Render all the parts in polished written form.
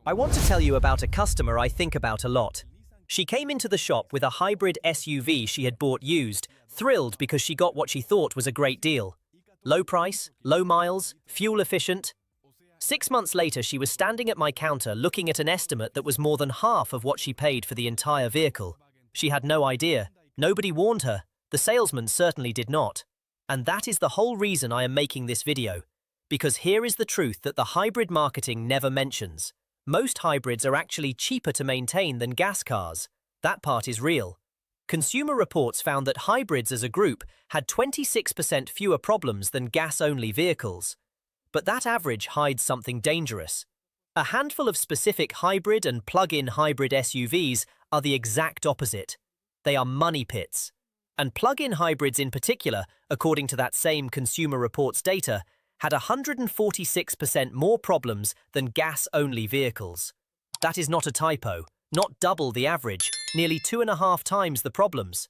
I want to tell you about a customer I think about a lot. She came into the shop with a hybrid SUV she had bought used, thrilled because she got what she thought was a great deal. Low price, low miles, fuel efficient. 6 months later, she was standing at my counter looking at an estimate that was more than half of what she paid for the entire vehicle. She had no idea. Nobody warned her. The salesman certainly did not. And that is the whole reason I am making this video. Because here is the truth that the hybrid marketing never mentions. Most hybrids are actually cheaper to maintain than gas cars. That part is real. Consumer Reports found that hybrids as a group had 26% fewer problems than gas-only vehicles. But that average hides something dangerous. A handful of specific hybrid and plug-in hybrid SUVs are the exact opposite. They are money pits. And plug-in hybrids in particular, according to that same Consumer Reports data, had 146% more problems than gas-only vehicles. That is not a typo, not double the average, nearly 2.5 times the problems.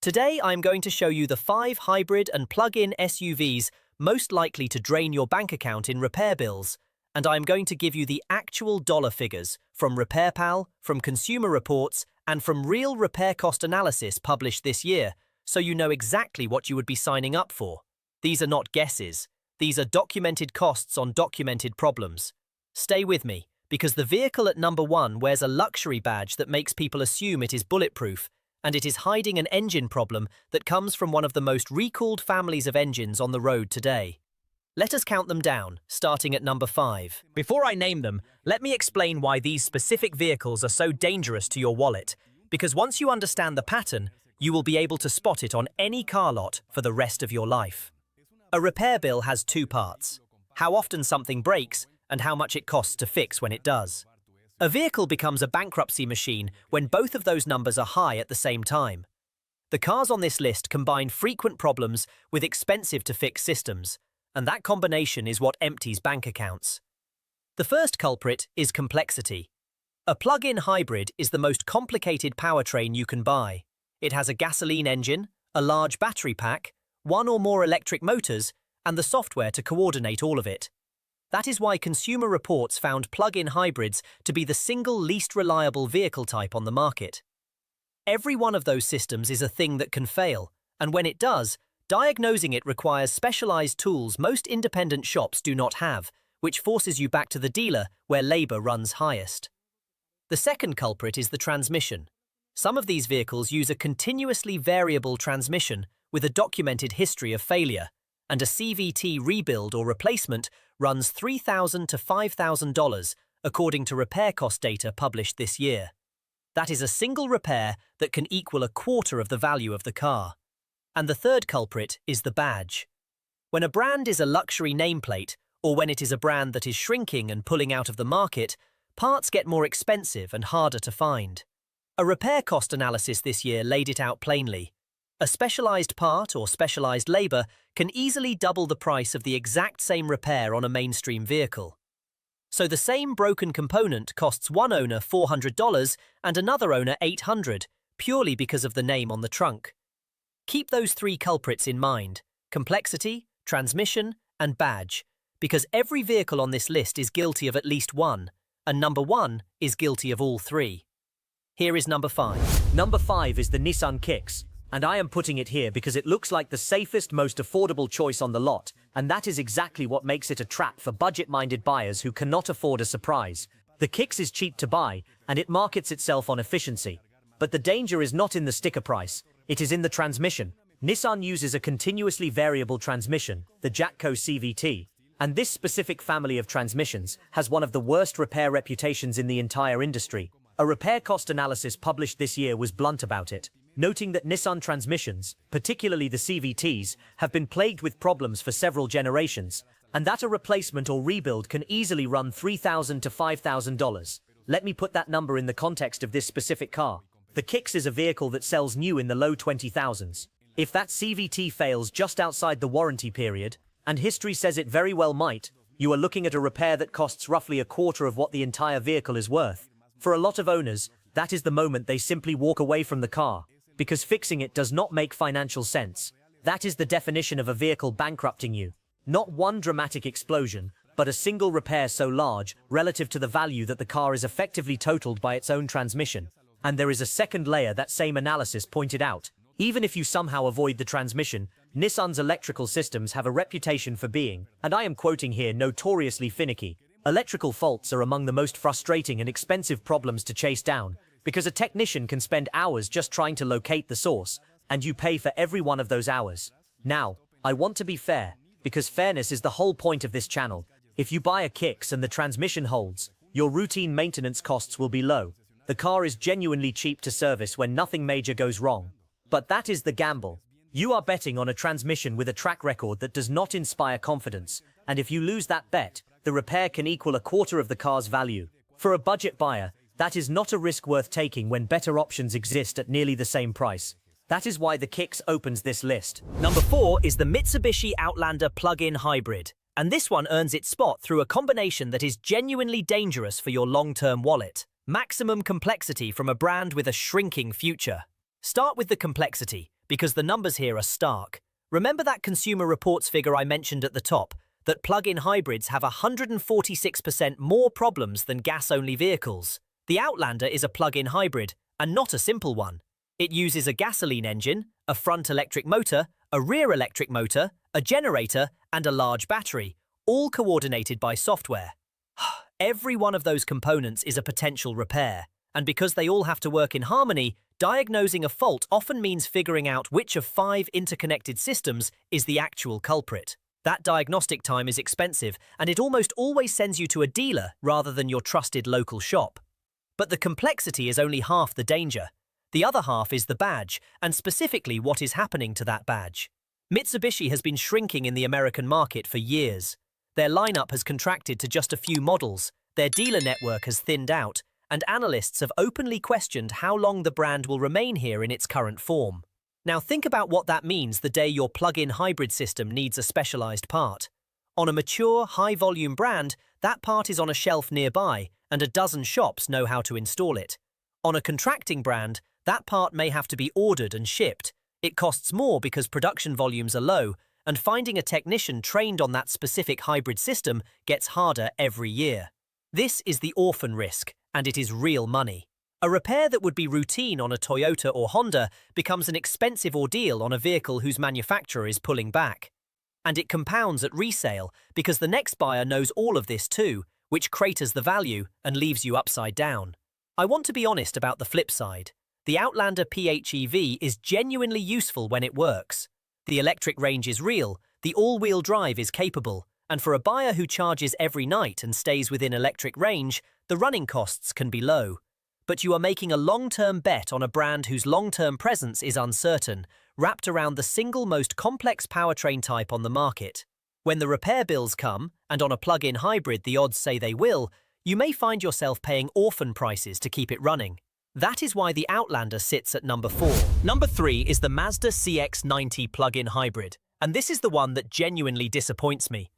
Today I'm going to show you the 5 hybrid and plug-in SUVs most likely to drain your bank account in repair bills, and I'm going to give you the actual dollar figures from RepairPal, from Consumer Reports, and from real repair cost analysis published this year, so you know exactly what you would be signing up for. These are not guesses. These are documented costs on documented problems. Stay with me, because the vehicle at number 1 wears a luxury badge that makes people assume it is bulletproof, and it is hiding an engine problem that comes from one of the most recalled families of engines on the road today. Let us count them down, starting at number 5. Before I name them, let me explain why these specific vehicles are so dangerous to your wallet, because once you understand the pattern, you will be able to spot it on any car lot for the rest of your life. A repair bill has 2 parts: how often something breaks and how much it costs to fix when it does. A vehicle becomes a bankruptcy machine when both of those numbers are high at the same time. The cars on this list combine frequent problems with expensive-to-fix systems, and that combination is what empties bank accounts. The first culprit is complexity. A plug-in hybrid is the most complicated powertrain you can buy. It has a gasoline engine, a large battery pack, 1 or more electric motors, and the software to coordinate all of it. That is why Consumer Reports found plug-in hybrids to be the single least reliable vehicle type on the market. Every one of those systems is a thing that can fail, and when it does, diagnosing it requires specialized tools most independent shops do not have, which forces you back to the dealer where labor runs highest. The second culprit is the transmission. Some of these vehicles use a continuously variable transmission with a documented history of failure, and a CVT rebuild or replacement runs $3,000 to $5,000, according to repair cost data published this year. That is a single repair that can equal a quarter of the value of the car. And the third culprit is the badge. When a brand is a luxury nameplate, or when it is a brand that is shrinking and pulling out of the market, parts get more expensive and harder to find. A repair cost analysis this year laid it out plainly. A specialized part or specialized labor can easily double the price of the exact same repair on a mainstream vehicle. So the same broken component costs one owner $400 and another owner $800, purely because of the name on the trunk. Keep those 3 culprits in mind: complexity, transmission, and badge, because every vehicle on this list is guilty of at least one, and number 1 is guilty of all 3. Here is number 5. Number 5 is the Nissan Kicks. And I am putting it here because it looks like the safest, most affordable choice on the lot, and that is exactly what makes it a trap for budget-minded buyers who cannot afford a surprise. The Kicks is cheap to buy, and it markets itself on efficiency. But the danger is not in the sticker price, it is in the transmission. Nissan uses a continuously variable transmission, the Jatco CVT, and this specific family of transmissions has one of the worst repair reputations in the entire industry. A repair cost analysis published this year was blunt about it, noting that Nissan transmissions, particularly the CVTs, have been plagued with problems for several generations, and that a replacement or rebuild can easily run $3,000 to $5,000. Let me put that number in the context of this specific car. The Kicks is a vehicle that sells new in the low 20,000s. If that CVT fails just outside the warranty period, and history says it very well might, you are looking at a repair that costs roughly a quarter of what the entire vehicle is worth. For a lot of owners, that is the moment they simply walk away from the car, because fixing it does not make financial sense. That is the definition of a vehicle bankrupting you. Not one dramatic explosion, but a single repair so large relative to the value that the car is effectively totaled by its own transmission. And there is a second layer that same analysis pointed out. Even if you somehow avoid the transmission, Nissan's electrical systems have a reputation for being, and I am quoting here, notoriously finicky. Electrical faults are among the most frustrating and expensive problems to chase down, because a technician can spend hours just trying to locate the source, and you pay for every one of those hours. Now, I want to be fair, because fairness is the whole point of this channel. If you buy a Kicks and the transmission holds, your routine maintenance costs will be low. The car is genuinely cheap to service when nothing major goes wrong. But that is the gamble. You are betting on a transmission with a track record that does not inspire confidence, and if you lose that bet, the repair can equal a quarter of the car's value. For a budget buyer, that is not a risk worth taking when better options exist at nearly the same price. That is why the Kicks opens this list. Number 4 is the Mitsubishi Outlander plug-in hybrid, and this one earns its spot through a combination that is genuinely dangerous for your long-term wallet. Maximum complexity from a brand with a shrinking future. Start with the complexity, because the numbers here are stark. Remember that Consumer Reports figure I mentioned at the top, that plug-in hybrids have 146% more problems than gas-only vehicles. The Outlander is a plug-in hybrid, and not a simple one. It uses a gasoline engine, a front electric motor, a rear electric motor, a generator, and a large battery, all coordinated by software. Every one of those components is a potential repair, and because they all have to work in harmony, diagnosing a fault often means figuring out which of 5 interconnected systems is the actual culprit. That diagnostic time is expensive, and it almost always sends you to a dealer rather than your trusted local shop. But the complexity is only half the danger. The other half is the badge, and specifically what is happening to that badge. Mitsubishi has been shrinking in the American market for years. Their lineup has contracted to just a few models, their dealer network has thinned out, and analysts have openly questioned how long the brand will remain here in its current form. Now think about what that means the day your plug-in hybrid system needs a specialized part. On a mature, high-volume brand, that part is on a shelf nearby, and a dozen shops know how to install it. On a contracting brand, that part may have to be ordered and shipped. It costs more because production volumes are low, and finding a technician trained on that specific hybrid system gets harder every year. This is the orphan risk, and it is real money. A repair that would be routine on a Toyota or Honda becomes an expensive ordeal on a vehicle whose manufacturer is pulling back. And it compounds at resale because the next buyer knows all of this too, which craters the value and leaves you upside down. I want to be honest about the flip side. The Outlander PHEV is genuinely useful when it works. The electric range is real, the all-wheel drive is capable, and for a buyer who charges every night and stays within electric range, the running costs can be low. But you are making a long-term bet on a brand whose long-term presence is uncertain, wrapped around the single most complex powertrain type on the market. When the repair bills come, and on a plug-in hybrid the odds say they will, you may find yourself paying orphan prices to keep it running. That is why the Outlander sits at number 4. Number 3 is the Mazda CX-90 plug-in hybrid, and this is the one that genuinely disappoints me.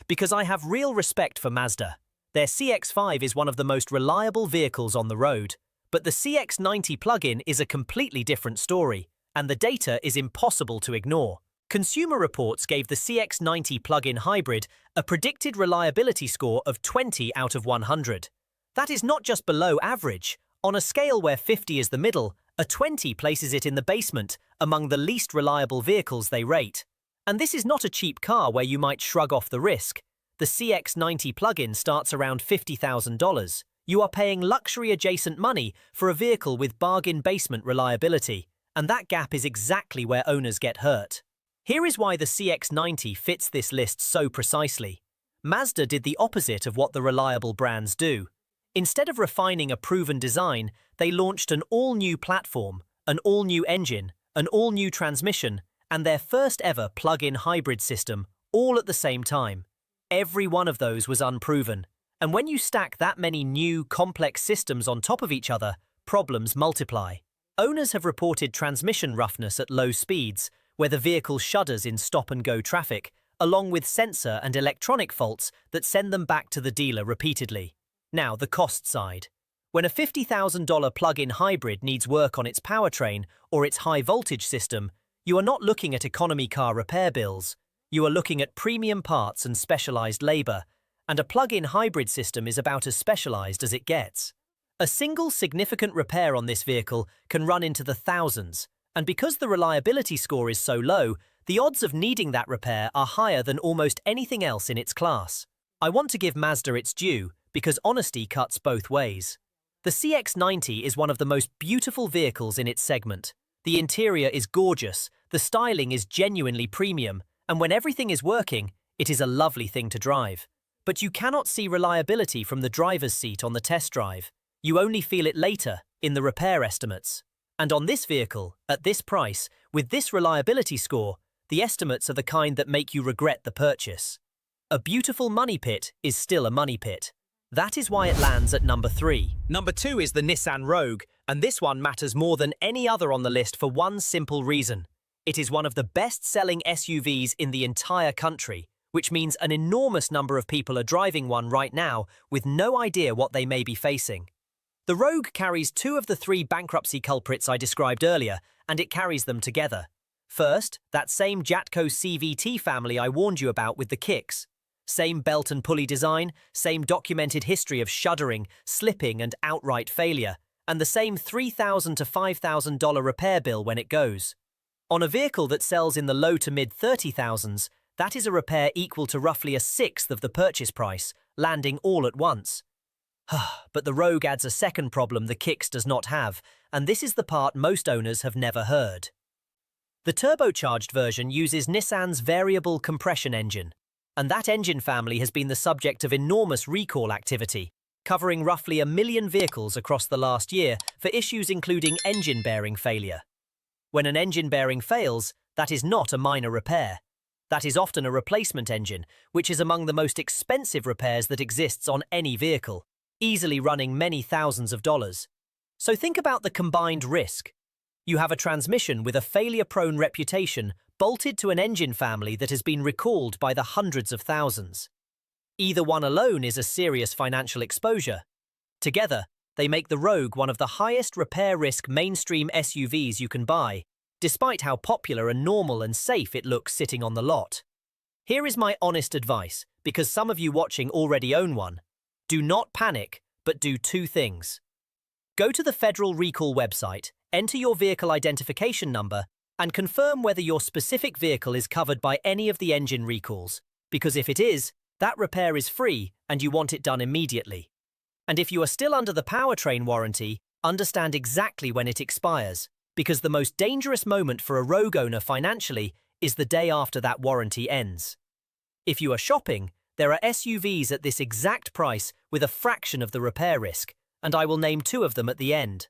Because I have real respect for Mazda. Their CX-5 is one of the most reliable vehicles on the road. But the CX-90 plug-in is a completely different story, and the data is impossible to ignore. Consumer Reports gave the CX-90 plug-in hybrid a predicted reliability score of 20 out of 100. That is not just below average. On a scale where 50 is the middle, a 20 places it in the basement among the least reliable vehicles they rate. And this is not a cheap car where you might shrug off the risk. The CX-90 plug-in starts around $50,000. You are paying luxury-adjacent money for a vehicle with bargain basement reliability, and that gap is exactly where owners get hurt. Here is why the CX-90 fits this list so precisely. Mazda did the opposite of what the reliable brands do. Instead of refining a proven design, they launched an all-new platform, an all-new engine, an all-new transmission, and their first-ever plug-in hybrid system, all at the same time. Every one of those was unproven. And when you stack that many new, complex systems on top of each other, problems multiply. Owners have reported transmission roughness at low speeds, where the vehicle shudders in stop-and-go traffic, along with sensor and electronic faults that send them back to the dealer repeatedly. Now, the cost side. When a $50,000 plug-in hybrid needs work on its powertrain or its high-voltage system, you are not looking at economy car repair bills. You are looking at premium parts and specialized labor. and a plug-in hybrid system is about as specialized as it gets. A single significant repair on this vehicle can run into the thousands, and because the reliability score is so low, the odds of needing that repair are higher than almost anything else in its class. I want to give Mazda its due, because honesty cuts both ways. The CX-90 is one of the most beautiful vehicles in its segment. The interior is gorgeous, the styling is genuinely premium, and when everything is working, it is a lovely thing to drive. But you cannot see reliability from the driver's seat on the test drive. You only feel it later, in the repair estimates. And on this vehicle, at this price, with this reliability score, the estimates are the kind that make you regret the purchase. A beautiful money pit is still a money pit. That is why it lands at number 3. Number 2 is the Nissan Rogue, and this one matters more than any other on the list for one simple reason. It is one of the best-selling SUVs in the entire country, which means an enormous number of people are driving one right now with no idea what they may be facing. The Rogue carries 2 of the 3 bankruptcy culprits I described earlier, and it carries them together. First, that same Jatco CVT family I warned you about with the kicks. Same belt and pulley design, same documented history of shuddering, slipping and outright failure, and the same $3,000 to $5,000 repair bill when it goes. On a vehicle that sells in the low to mid 30,000s, that is a repair equal to roughly 1/6 of the purchase price, landing all at once. But the Rogue adds a second problem the Kicks does not have, and this is the part most owners have never heard. The turbocharged version uses Nissan's variable compression engine, and that engine family has been the subject of enormous recall activity, covering roughly 1 million vehicles across the last year for issues including engine bearing failure. When an engine bearing fails, that is not a minor repair. That is often a replacement engine, which is among the most expensive repairs that exists on any vehicle, easily running many thousands of dollars. So think about the combined risk. You have a transmission with a failure-prone reputation bolted to an engine family that has been recalled by the hundreds of thousands. Either one alone is a serious financial exposure. Together, they make the Rogue one of the highest repair risk mainstream SUVs you can buy, despite how popular and normal and safe it looks sitting on the lot. Here is my honest advice, because some of you watching already own one. Do not panic, but do 2 things. Go to the Federal Recall website, enter your vehicle identification number, and confirm whether your specific vehicle is covered by any of the engine recalls, because if it is, that repair is free and you want it done immediately. And if you are still under the powertrain warranty, understand exactly when it expires, because the most dangerous moment for a Rogue owner financially is the day after that warranty ends. If you are shopping, there are SUVs at this exact price with a fraction of the repair risk, and I will name 2 of them at the end.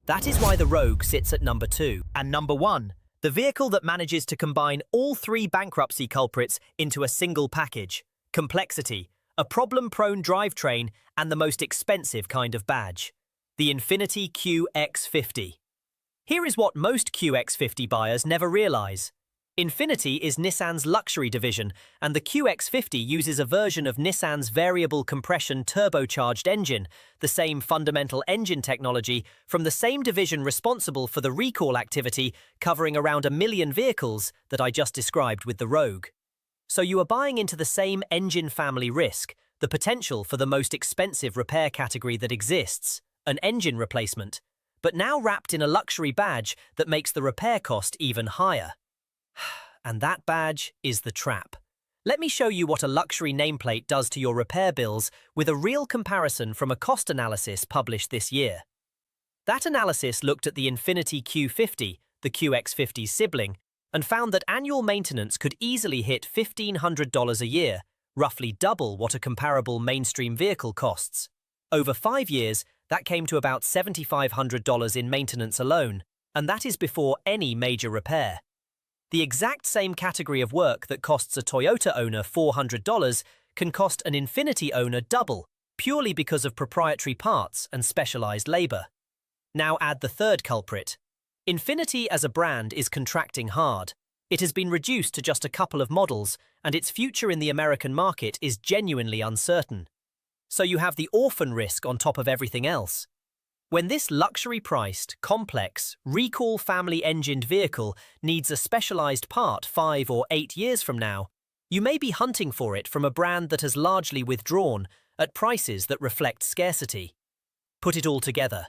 That is why the Rogue sits at number 2. And number 1, the vehicle that manages to combine all 3 bankruptcy culprits into a single package: complexity, a problem-prone drivetrain, and the most expensive kind of badge: the Infiniti QX50. Here is what most QX50 buyers never realize. Infiniti is Nissan's luxury division, and the QX50 uses a version of Nissan's variable compression turbocharged engine, the same fundamental engine technology from the same division responsible for the recall activity covering around 1 million vehicles that I just described with the Rogue. So you are buying into the same engine family risk, the potential for the most expensive repair category that exists, an engine replacement, but now wrapped in a luxury badge that makes the repair cost even higher. And that badge is the trap. Let me show you what a luxury nameplate does to your repair bills with a real comparison from a cost analysis published this year. That analysis looked at the Infiniti Q50, the QX50's sibling, and found that annual maintenance could easily hit $1,500 a year, roughly double what a comparable mainstream vehicle costs. Over 5 years, that came to about $7,500 in maintenance alone, and that is before any major repair. The exact same category of work that costs a Toyota owner $400 can cost an Infiniti owner double, purely because of proprietary parts and specialized labor. Now add the third culprit. Infiniti as a brand is contracting hard. It has been reduced to just a couple of models, and its future in the American market is genuinely uncertain. So you have the orphan risk on top of everything else. When this luxury-priced, complex, recall family-engined vehicle needs a specialized part 5 or 8 years from now, You may be hunting for it from a brand that has largely withdrawn at prices that reflect scarcity. Put it all together.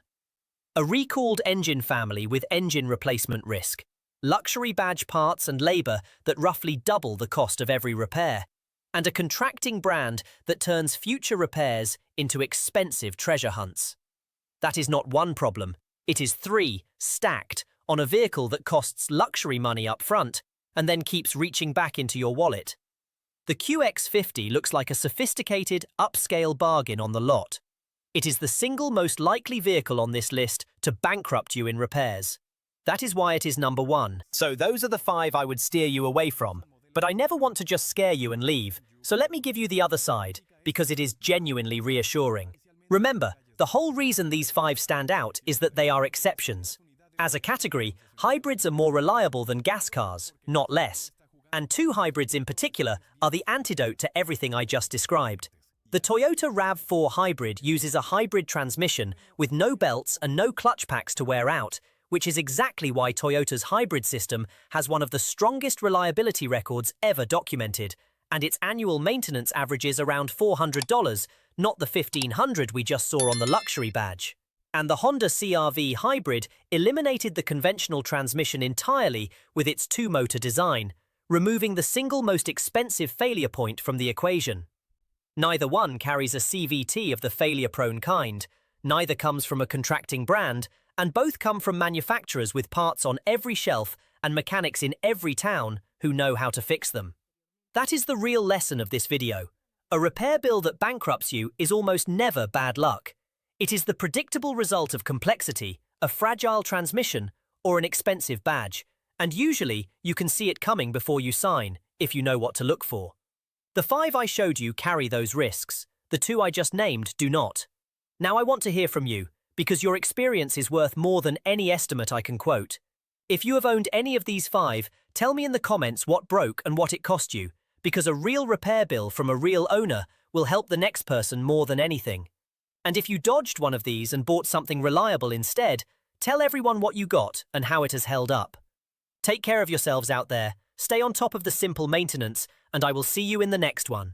A recalled engine family with engine replacement risk, luxury badge parts and labour that roughly double the cost of every repair, and a contracting brand that turns future repairs into expensive treasure hunts. That is not one problem, it is three, stacked, on a vehicle that costs luxury money up front and then keeps reaching back into your wallet. The QX50 looks like a sophisticated, upscale bargain on the lot. It is the single most likely vehicle on this list to bankrupt you in repairs. That is why it is number one. So those are the 5 I would steer you away from. But I never want to just scare you and leave, so let me give you the other side, because it is genuinely reassuring. Remember, the whole reason these 5 stand out is that they are exceptions. As a category, hybrids are more reliable than gas cars, not less. And 2 hybrids in particular are the antidote to everything I just described. The Toyota RAV4 Hybrid uses a hybrid transmission with no belts and no clutch packs to wear out, which is exactly why Toyota's hybrid system has one of the strongest reliability records ever documented, and its annual maintenance averages around $400, not the $1,500 we just saw on the luxury badge. And the Honda CR-V Hybrid eliminated the conventional transmission entirely with its 2-motor design, removing the single most expensive failure point from the equation. Neither one carries a CVT of the failure-prone kind, neither comes from a contracting brand, and both come from manufacturers with parts on every shelf and mechanics in every town who know how to fix them. That is the real lesson of this video. A repair bill that bankrupts you is almost never bad luck. It is the predictable result of complexity, a fragile transmission, or an expensive badge, and usually you can see it coming before you sign, if you know what to look for. The 5 I showed you carry those risks. The 2 I just named do not. Now I want to hear from you, because your experience is worth more than any estimate I can quote. If you have owned any of these 5, tell me in the comments what broke and what it cost you, because a real repair bill from a real owner will help the next person more than anything. And if you dodged one of these and bought something reliable instead, tell everyone what you got and how it has held up. Take care of yourselves out there, stay on top of the simple maintenance, and I will see you in the next one.